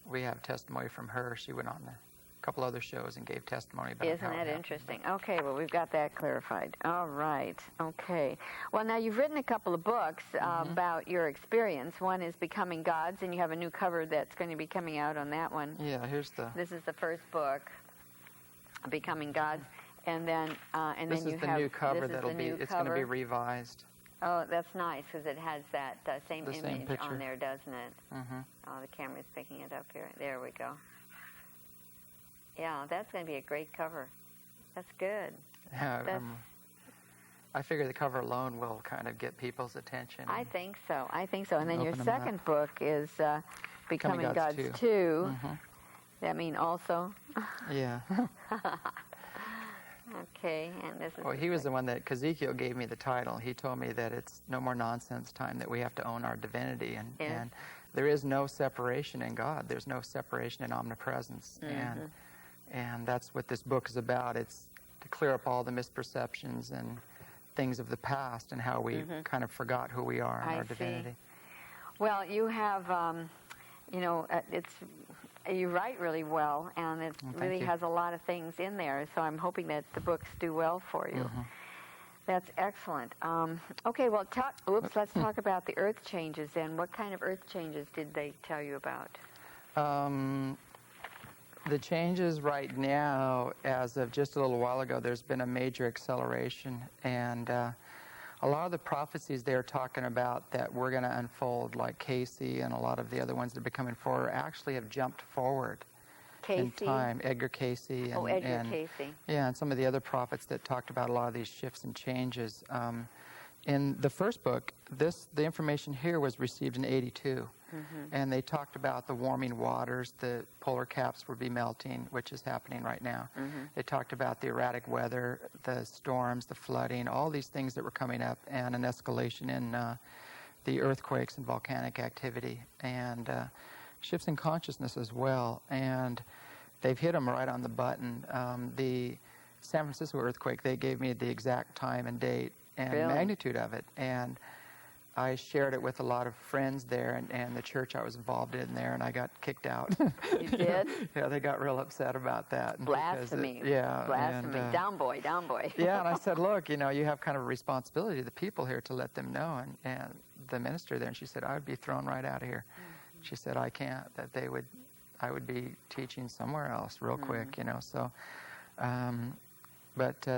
Speaker 2: we have testimony from her. She went on a couple other shows and gave testimony about
Speaker 1: Isn't that interesting? Okay, well, we've got that clarified. All right, okay. Well, now you've written a couple of books about your experience. One is Becoming Gods, and you have a new cover that's going to be coming out on that one.
Speaker 2: Yeah,
Speaker 1: This is the first book, Becoming Gods. And then,
Speaker 2: this is the new cover that'll be. It's going to be revised.
Speaker 1: Oh, that's nice because it has that same image
Speaker 2: picture
Speaker 1: on there, doesn't it?
Speaker 2: Mm-hmm.
Speaker 1: Oh, the camera's picking it up here. There we go. Yeah, that's going to be a great cover. That's good.
Speaker 2: Yeah, I figure the cover alone will kind of get people's attention.
Speaker 1: I think so. And then your
Speaker 2: Open 'em
Speaker 1: second
Speaker 2: up.
Speaker 1: book is Becoming Gods 2.
Speaker 2: Mm-hmm.
Speaker 1: That mean also?
Speaker 2: Yeah.
Speaker 1: Okay, and this is...
Speaker 2: Well, he was the one that, Ezekiel gave me the title. He told me that it's no more nonsense time, that we have to own our divinity. And there is no separation in God. There's no separation in omnipresence. And that's what this book is about. It's to clear up all the misperceptions and things of the past and how we kind of forgot who we are and our divinity.
Speaker 1: Well, you have, you write really well, and it really has a lot of things in there, so I'm hoping that the books do well for you. That's excellent. Okay, well, let's talk about the earth changes then. What kind of earth changes did they tell you about?
Speaker 2: The changes right now, as of just a little while ago, there's been a major acceleration, and a lot of the prophecies they're talking about that we're going to unfold, like Casey and a lot of the other ones that are becoming forward, actually have jumped forward in time. Edgar Casey. And
Speaker 1: Casey.
Speaker 2: Yeah, and some of the other prophets that talked about a lot of these shifts and changes. In the first book, the information here was received in '82. And they talked about the warming waters, the polar caps would be melting, which is happening right now. They talked about the erratic weather, the storms, the flooding, all these things that were coming up, and an escalation in the earthquakes and volcanic activity, and shifts in consciousness as well. And they've hit them right on the button. The San Francisco earthquake, they gave me the exact time and date and magnitude of it. And I shared it with a lot of friends there and the church I was involved in there, and I got kicked out.
Speaker 1: You did?
Speaker 2: Yeah, they got real upset about that.
Speaker 1: Blasphemy. Blasphemy. Down boy.
Speaker 2: Yeah, and I said, look, you have kind of a responsibility to the people here to let them know. And the minister there, and she said, I would be thrown right out of here. She said, I can't, that I would be teaching somewhere else real quick, so. But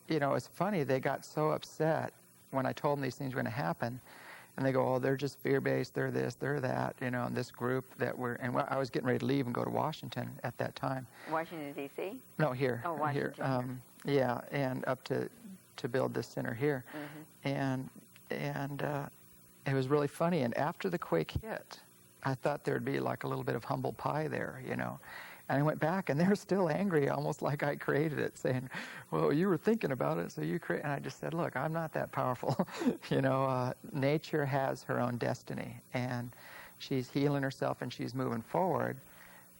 Speaker 2: it's funny, they got so upset when I told them these things were going to happen. And they go, oh, they're just fear-based, they're this, they're that, and this group that and I was getting ready to leave and go to Washington at that time.
Speaker 1: Washington, D.C.?
Speaker 2: No, here.
Speaker 1: Oh, Washington.
Speaker 2: Here. Yeah, and up to build this center here. And it was really funny. And after the quake hit, I thought there'd be like a little bit of humble pie there, And I went back, and they're still angry, almost like I created it, saying, well, you were thinking about it, so you created. And I just said, look, I'm not that powerful. Nature has her own destiny, and she's healing herself, and she's moving forward.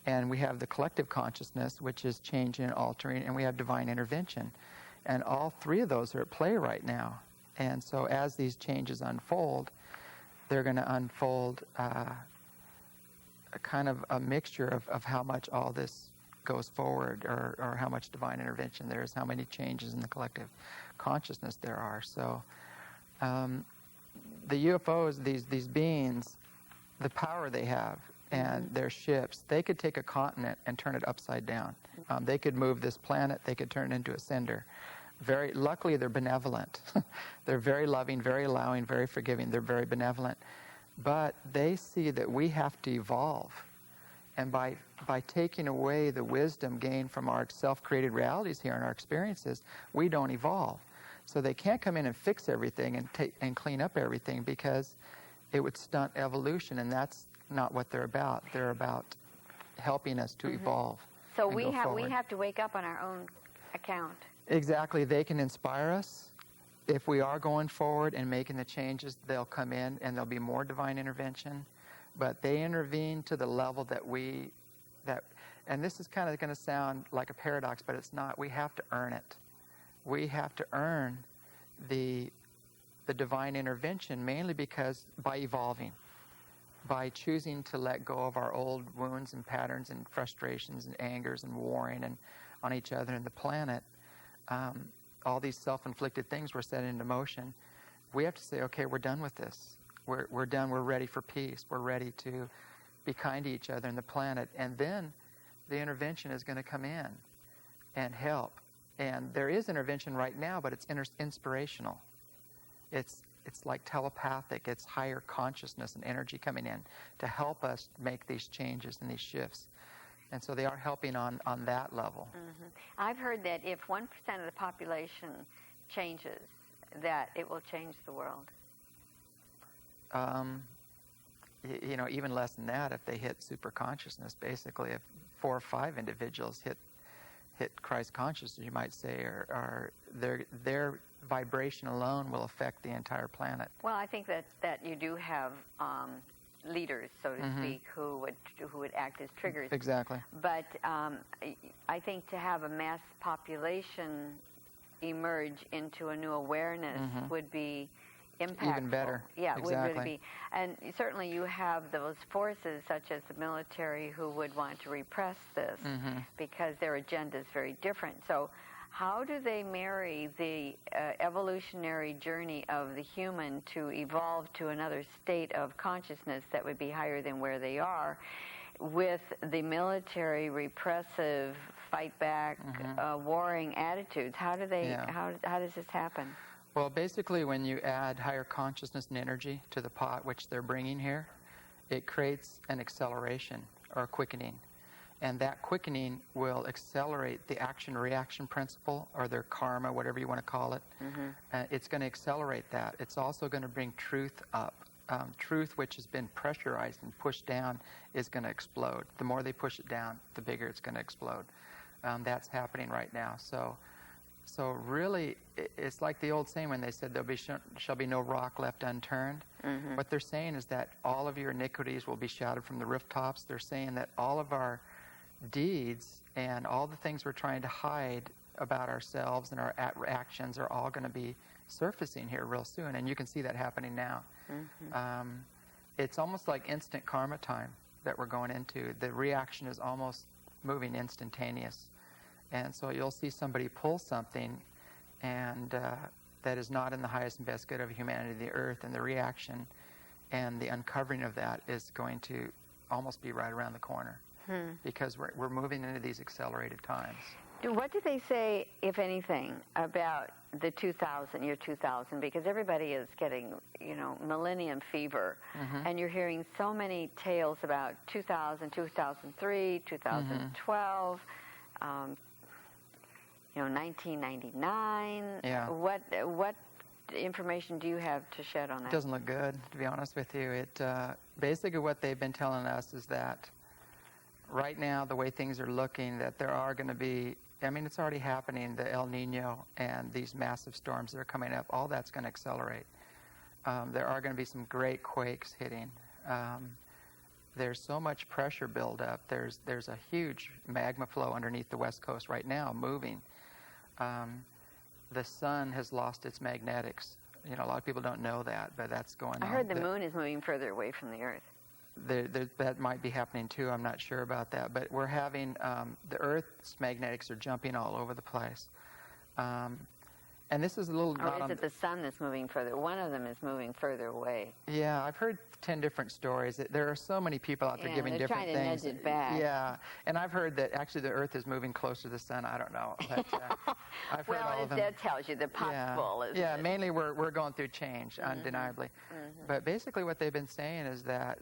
Speaker 2: And we have the collective consciousness, which is changing and altering, and we have divine intervention. And all three of those are at play right now. And so as these changes unfold, they're going to unfold kind of a mixture of how much all this goes forward, or how much divine intervention there is, how many changes in the collective consciousness there are. So the UFOs, these beings, the power they have and their ships, they could take a continent and turn it upside down. They could move this planet, they could turn it into a cinder. Luckily, they're benevolent. They're very loving, very allowing, very forgiving. They're very benevolent. But they see that we have to evolve. And by taking away the wisdom gained from our self-created realities here and our experiences, we don't evolve. So they can't come in and fix everything and clean up everything, because it would stunt evolution, and that's not what they're about. They're about helping us to evolve.
Speaker 1: So
Speaker 2: and
Speaker 1: we
Speaker 2: go
Speaker 1: have
Speaker 2: forward.
Speaker 1: to wake up on our own account.
Speaker 2: Exactly. They can inspire us. If we are going forward and making the changes, they'll come in and there'll be more divine intervention. But they intervene to the level and this is kind of going to sound like a paradox, but it's not. We have to earn it. We have to earn the divine intervention, mainly because by evolving, by choosing to let go of our old wounds and patterns and frustrations and angers and warring and on each other and the planet, all these self-inflicted things we're setting into motion. We have to say, okay, we're done with this. We're done. We're ready for peace. We're ready to be kind to each other and the planet. And then the intervention is going to come in and help. And there is intervention right now, but it's inspirational. It's like telepathic. It's higher consciousness and energy coming in to help us make these changes and these shifts. And so they are helping on that level.
Speaker 1: Mm-hmm. I've heard that if 1% of the population changes, that it will change the world.
Speaker 2: Even less than that, if they hit super consciousness, basically, if 4 or 5 individuals hit Christ consciousness, you might say, or their vibration alone will affect the entire planet.
Speaker 1: Well, I think that you do have leaders, so to speak, who would act as triggers.
Speaker 2: Exactly.
Speaker 1: But I think to have a mass population emerge into a new awareness would be impactful.
Speaker 2: Even better.
Speaker 1: Yeah,
Speaker 2: exactly.
Speaker 1: It would really be. And certainly you have those forces, such as the military, who would want to repress this because their agenda is very different. So how do they marry the evolutionary journey of the human to evolve to another state of consciousness that would be higher than where they are with the military repressive, fight back, warring attitudes? How do they?
Speaker 2: Yeah.
Speaker 1: How does this happen?
Speaker 2: Well, basically, when you add higher consciousness and energy to the pot, which they're bringing here, it creates an acceleration or a quickening. And that quickening will accelerate the action-reaction principle, or their karma, whatever you want to call it. It's going to accelerate that. It's also going to bring truth up. Truth, which has been pressurized and pushed down, is going to explode. The more they push it down, the bigger it's going to explode. That's happening right now. So really, it's like the old saying when they said, shall be no rock left unturned. What they're saying is that all of your iniquities will be shouted from the rooftops. They're saying that all of our deeds and all the things we're trying to hide about ourselves and our actions are all going to be surfacing here real soon. And you can see that happening now. It's almost like instant karma time that we're going into. The reaction is almost moving instantaneous. And so you'll see somebody pull something and that is not in the highest and best good of humanity, the earth, and the reaction and the uncovering of that is going to almost be right around the corner because we're moving into these accelerated times.
Speaker 1: What do they say, if anything, about the year 2000? Because everybody is getting, millennium fever. And you're hearing so many tales about 2000, 2003, 2012, 1999.
Speaker 2: Yeah.
Speaker 1: What information do you have to shed on that?
Speaker 2: It doesn't look good, to be honest with you. It basically what they've been telling us is that right now, the way things are looking, that there are going to be, it's already happening, the El Nino and these massive storms that are coming up, all that's going to accelerate. There are going to be some great quakes hitting. There's so much pressure buildup. There's a huge magma flow underneath the West Coast right now, moving. The sun has lost its magnetics. A lot of people don't know that, but that's going on.
Speaker 1: I heard the moon is moving further away from the Earth.
Speaker 2: That might be happening too. I'm not sure about that. But we're having, the Earth's magnetics are jumping all over the place. And this is a little...
Speaker 1: Or is it the sun that's moving further? One of them is moving further away.
Speaker 2: Yeah, I've heard 10 different stories. There are so many people out there giving different things.
Speaker 1: They're trying to nudge it back.
Speaker 2: Yeah, and I've heard that actually the Earth is moving closer to the sun. I don't know. But, I've heard all of them.
Speaker 1: That tells you the possible, isn't it?
Speaker 2: Yeah, mainly we're going through change, undeniably. But basically what they've been saying is that,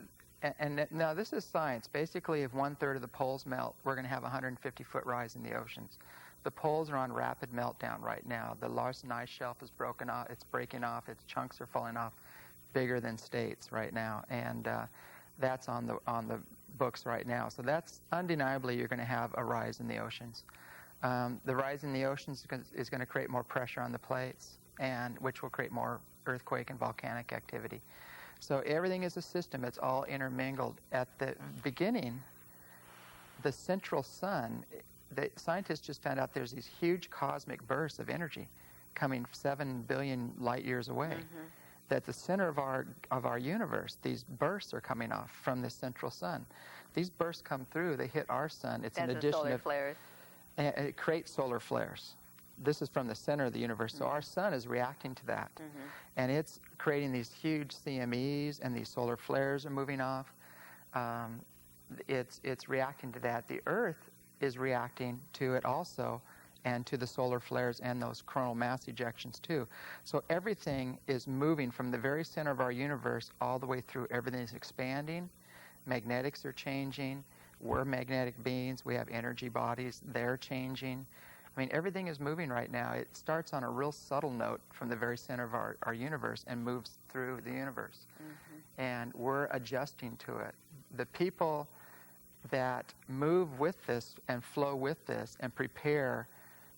Speaker 2: and now this is science, basically if 1/3 of the poles melt, we're going to have a 150-foot rise in the oceans. The poles are on rapid meltdown right now. The Larsen ice shelf is broken off. It's breaking off. Its chunks are falling off. bigger than states right now, and that's on the books right now. So that's undeniably, you're going to have a rise in the oceans. The rise in the oceans is going to create more pressure on the plates, and which will create more earthquake and volcanic activity. So everything is a system. It's all intermingled. At the beginning, the central sun, the scientists just found out there's these huge cosmic bursts of energy coming 7 billion light years away. That the center of our universe, these bursts are coming off from the central sun. These bursts come through, they hit our sun. It's an addition
Speaker 1: solar
Speaker 2: of
Speaker 1: flares.
Speaker 2: It creates solar flares. This is from the center of the universe, so our sun is reacting to that. And it's creating these huge CMEs, and these solar flares are moving off. It's reacting to that. The Earth is reacting to it also, and to the solar flares and those coronal mass ejections too. So everything is moving from the very center of our universe all the way through. Everything is expanding. Magnetics are changing. We're magnetic beings. We have energy bodies. They're changing. I mean, everything is moving right now. It starts on a real subtle note from the very center of our universe and moves through the universe. And we're adjusting to it. The people that move with this and flow with this and prepare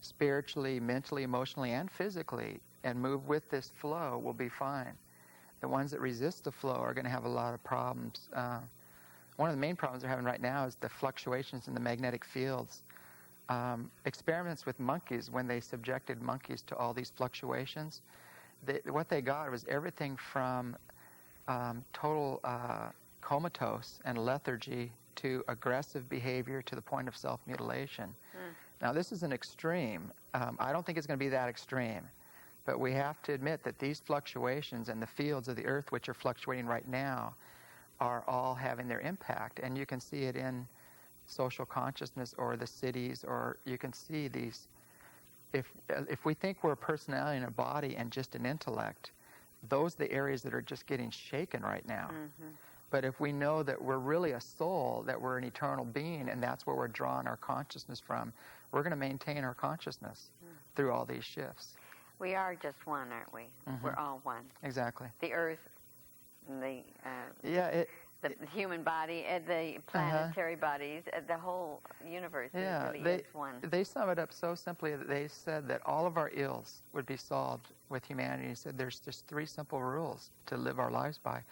Speaker 2: spiritually, mentally, emotionally, and physically, and move with this flow will be fine. The ones that resist the flow are going to have a lot of problems. One of the main problems they're having right now is the fluctuations in the magnetic fields. Experiments with monkeys, when they subjected monkeys to all these fluctuations, what they got was everything from total comatose and lethargy to aggressive behavior to the point of self-mutilation. Now, this is an extreme. I don't think it's going to be that extreme. But we have to admit that these fluctuations and the fields of the Earth, which are fluctuating right now, are all having their impact. And you can see it in social consciousness or the cities, or you can see these. If we think we're a personality and a body and just an intellect, those are the areas that are just getting shaken right now. But if we know that we're really a soul, that we're an eternal being, and that's where we're drawing our consciousness from, we're going to maintain our consciousness through all these shifts.
Speaker 1: We are just one, aren't we? We're all one.
Speaker 2: Exactly.
Speaker 1: The Earth, the human body, the planetary bodies, the whole universe really is one.
Speaker 2: They sum it up so simply that they said that all of our ills would be solved with humanity. They said there's just 3 simple rules to live our lives by.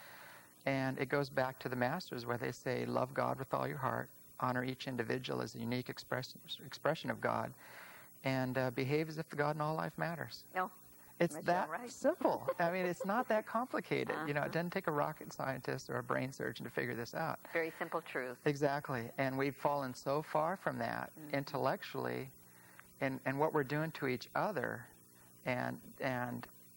Speaker 2: And it goes back to the masters where they say, love God with all your heart, honor each individual as a unique expression of God, and behave as if the God in all life matters.
Speaker 1: No.
Speaker 2: It's that simple. I mean, it's not that complicated. You know, it doesn't take a rocket scientist or a brain surgeon to figure this out.
Speaker 1: Very simple truth.
Speaker 2: Exactly. And we've fallen so far from that intellectually, and what we're doing to each other, and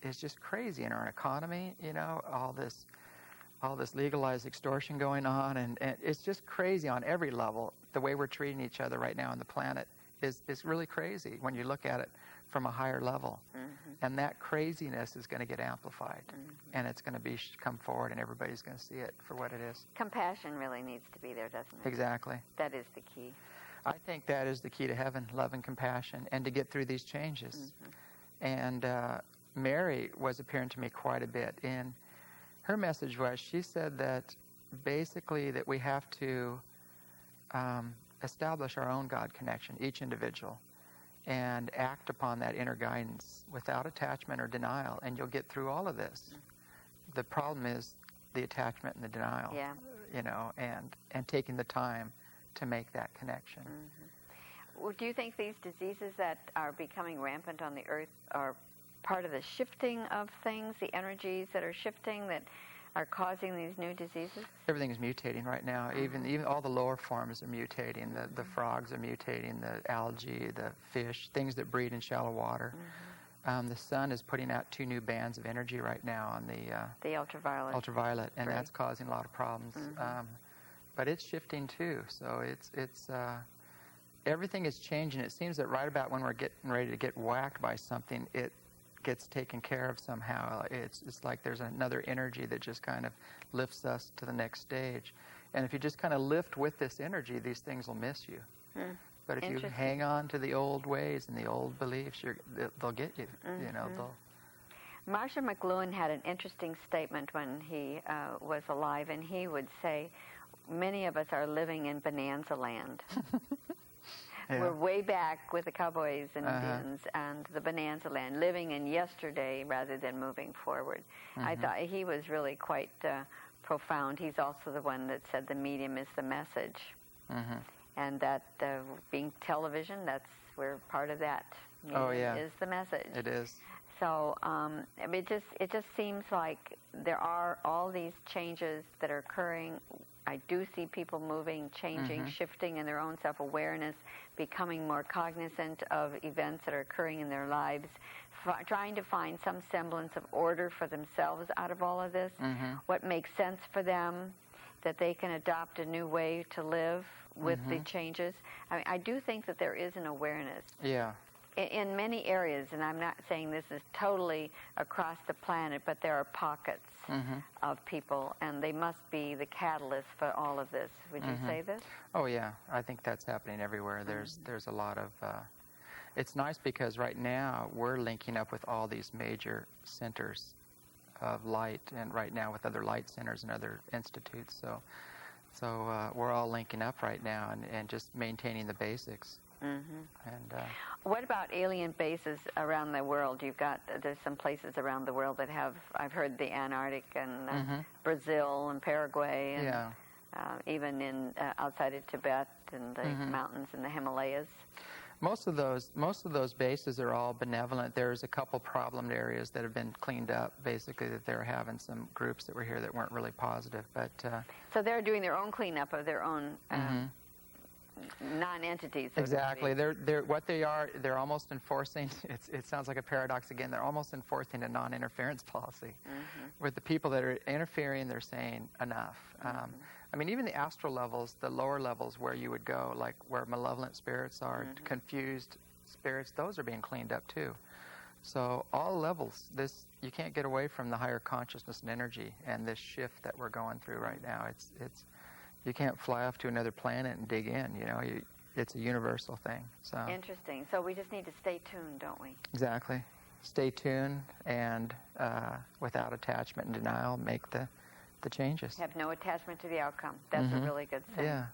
Speaker 2: it's just crazy in our economy, you know, all this legalized extortion going on, and it's just crazy on every level. The way we're treating each other right now on the planet is really crazy when you look at it from a higher level. And that craziness is going to get amplified, and it's going to come forward, and everybody's going to see it for what it is.
Speaker 1: Compassion really needs to be there, doesn't it?
Speaker 2: Exactly.
Speaker 1: That is the key.
Speaker 2: I think that is the key to heaven, love and compassion, and to get through these changes. And Mary was appearing to me quite a bit. In her message was, she said that basically that we have to establish our own God connection, each individual, and act upon that inner guidance without attachment or denial, and you'll get through all of this. The problem is the attachment and the denial, you know, and taking the time to make that connection.
Speaker 1: Well, do you think these diseases that are becoming rampant on the Earth are part of the shifting of things, the energies that are shifting that are causing these new diseases?
Speaker 2: Everything is mutating right now. Even all the lower forms are mutating. The frogs are mutating, the algae, the fish, things that breed in shallow water. The sun is putting out 2 new bands of energy right now on the ultraviolet, and that's causing a lot of problems. But it's shifting too. So it's everything is changing. It seems that right about when we're getting ready to get whacked by something, it gets taken care of somehow. It's like there's another energy that just kind of lifts us to the next stage. And if you just kind of lift with this energy, these things will miss you. But if you hang on to the old ways and the old beliefs, they'll get you. You know,
Speaker 1: Marshall McLuhan had an interesting statement when he was alive, and he would say, many of us are living in bonanza land.
Speaker 2: Yeah.
Speaker 1: We're way back with the cowboys and Indians and the bonanza land, living in yesterday rather than moving forward. I thought he was really quite profound. He's also the one that said the medium is the message. And that being television, we're part of that. Medium is the message.
Speaker 2: It is.
Speaker 1: So it just seems like there are all these changes that are occurring. I do see people moving, changing, shifting in their own self-awareness, becoming more cognizant of events that are occurring in their lives, trying to find some semblance of order for themselves out of all of this, what makes sense for them, that they can adopt a new way to live with the changes. I mean, I do think that there is an awareness.
Speaker 2: Yeah.
Speaker 1: In many areas, and I'm not saying this is totally across the planet, but there are pockets of people, and they must be the catalyst for all of this. Would you say this?
Speaker 2: Oh, yeah. I think that's happening everywhere. There's a lot of... it's nice because right now we're linking up with all these major centers of light, and right now with other light centers and other institutes. So we're all linking up right now and just maintaining the basics. And
Speaker 1: what about alien bases around the world? There's some places around the world that have, I've heard, the Antarctic and Brazil and Paraguay, and even in outside of Tibet and the mountains in the Himalayas.
Speaker 2: Most of those bases are all benevolent. There's a couple problem areas that have been cleaned up. Basically, that they're having some groups that were here that weren't really positive. But
Speaker 1: so they're doing their own cleanup of their own. Non-entities. So
Speaker 2: exactly. They're almost enforcing, it sounds like a paradox again, they're almost enforcing a non-interference policy. With the people that are interfering, they're saying enough. I mean, even the astral levels, the lower levels where you would go, like where malevolent spirits are, confused spirits, those are being cleaned up too. So all levels, you can't get away from the higher consciousness and energy and this shift that we're going through right now. You can't fly off to another planet and dig in, it's a universal thing. So
Speaker 1: interesting. So we just need to stay tuned, don't we?
Speaker 2: Exactly. Stay tuned and without attachment and denial, make the changes.
Speaker 1: Have no attachment to the outcome. That's a really good thing.
Speaker 2: Yeah.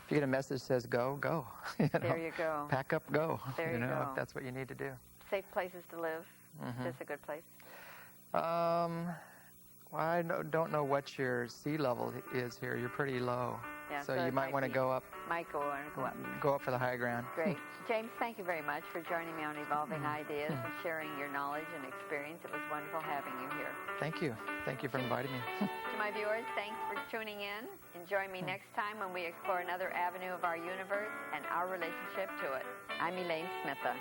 Speaker 2: If you get a message that says go, go.
Speaker 1: There you go.
Speaker 2: Pack up, go.
Speaker 1: There you go.
Speaker 2: If that's what you need to do.
Speaker 1: Safe places to live. Is this a good place?
Speaker 2: Well, I don't know what your sea level is here. You're pretty low.
Speaker 1: Yeah,
Speaker 2: so you might want to go up.
Speaker 1: Might go up.
Speaker 2: Go up for the high ground.
Speaker 1: Great. James, thank you very much for joining me on Evolving Ideas and sharing your knowledge and experience. It was wonderful having you here.
Speaker 2: Thank you. Thank you for inviting me.
Speaker 1: To my viewers, thanks for tuning in. And join me next time when we explore another avenue of our universe and our relationship to it. I'm Elaine Smitha.